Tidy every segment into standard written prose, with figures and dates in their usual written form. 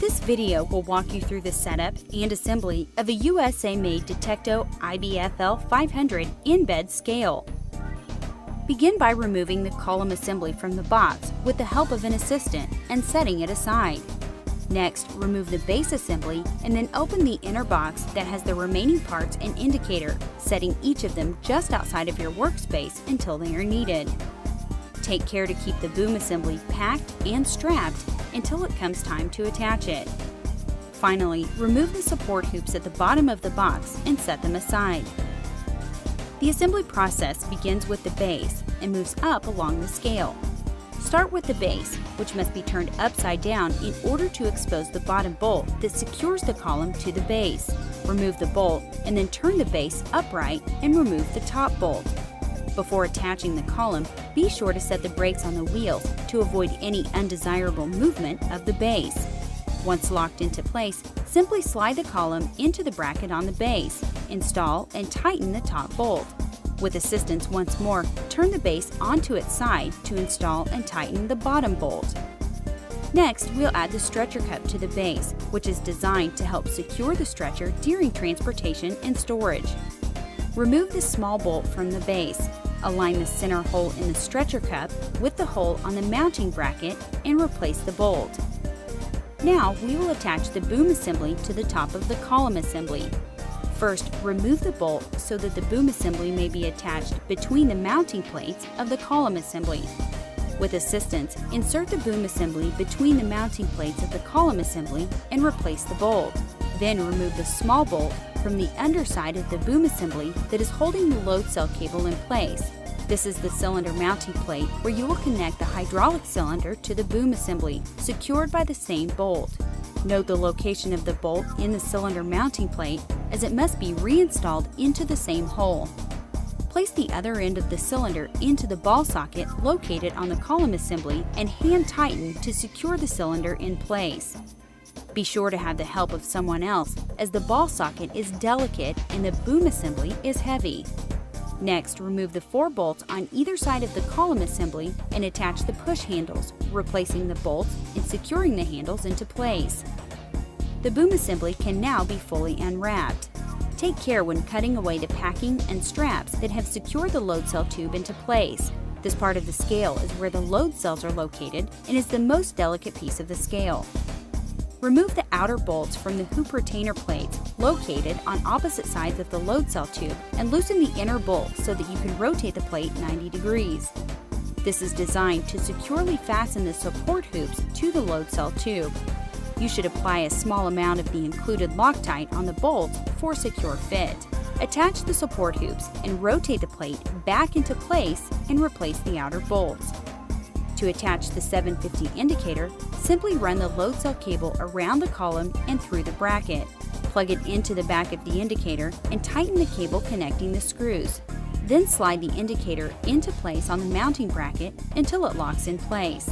This video will walk you through the setup and assembly of a USA-made Detecto IBFL 500 in-bed scale. Begin by removing the column assembly from the box with the help of an assistant and setting it aside. Next, remove the base assembly and then open the inner box that has the remaining parts and indicator, setting each of them just outside of your workspace until they are needed. Take care to keep the boom assembly packed and strapped until it comes time to attach it. Finally, remove the support hoops at the bottom of the box and set them aside. The assembly process begins with the base and moves up along the scale. Start with the base, which must be turned upside down in order to expose the bottom bolt that secures the column to the base. Remove the bolt and then turn the base upright and remove the top bolt. Before attaching the column, be sure to set the brakes on the wheels to avoid any undesirable movement of the base. Once locked into place, simply slide the column into the bracket on the base, install and tighten the top bolt. With assistance once more, turn the base onto its side to install and tighten the bottom bolt. Next, we'll add the stretcher cup to the base, which is designed to help secure the stretcher during transportation and storage. Remove the small bolt from the base. Align the center hole in the stretcher cup with the hole on the mounting bracket and replace the bolt. Now, we will attach the boom assembly to the top of the column assembly. First, remove the bolt so that the boom assembly may be attached between the mounting plates of the column assembly. With assistance, insert the boom assembly between the mounting plates of the column assembly and replace the bolt. Then remove the small bolt from the underside of the boom assembly that is holding the load cell cable in place. This is the cylinder mounting plate where you will connect the hydraulic cylinder to the boom assembly, secured by the same bolt. Note the location of the bolt in the cylinder mounting plate, as it must be reinstalled into the same hole. Place the other end of the cylinder into the ball socket located on the column assembly and hand tighten to secure the cylinder in place. Be sure to have the help of someone else, as the ball socket is delicate and the boom assembly is heavy. Next, remove the 4 bolts on either side of the column assembly and attach the push handles, replacing the bolts and securing the handles into place. The boom assembly can now be fully unwrapped. Take care when cutting away the packing and straps that have secured the load cell tube into place. This part of the scale is where the load cells are located and is the most delicate piece of the scale. Remove the outer bolts from the hoop retainer plates located on opposite sides of the load cell tube and loosen the inner bolt so that you can rotate the plate 90 degrees. This is designed to securely fasten the support hoops to the load cell tube. You should apply a small amount of the included Loctite on the bolts for secure fit. Attach the support hoops and rotate the plate back into place and replace the outer bolts. To attach the 750 indicator, simply run the load cell cable around the column and through the bracket. Plug it into the back of the indicator and tighten the cable connecting the screws. Then slide the indicator into place on the mounting bracket until it locks in place.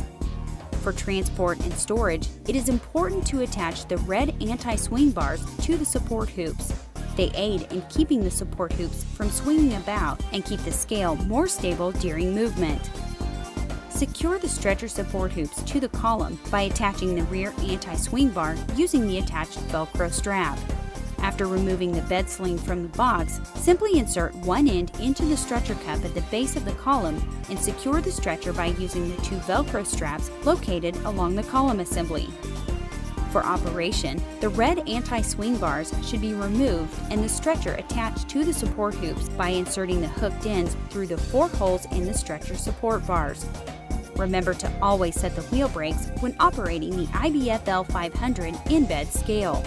For transport and storage, it is important to attach the red anti-swing bars to the support hoops. They aid in keeping the support hoops from swinging about and keep the scale more stable during movement. Secure the stretcher support hoops to the column by attaching the rear anti-swing bar using the attached Velcro strap. After removing the bed sling from the box, simply insert one end into the stretcher cup at the base of the column and secure the stretcher by using the 2 Velcro straps located along the column assembly. For operation, the red anti-swing bars should be removed and the stretcher attached to the support hoops by inserting the hooked ends through the 4 holes in the stretcher support bars. Remember to always set the wheel brakes when operating the IBFL 500 in-bed scale.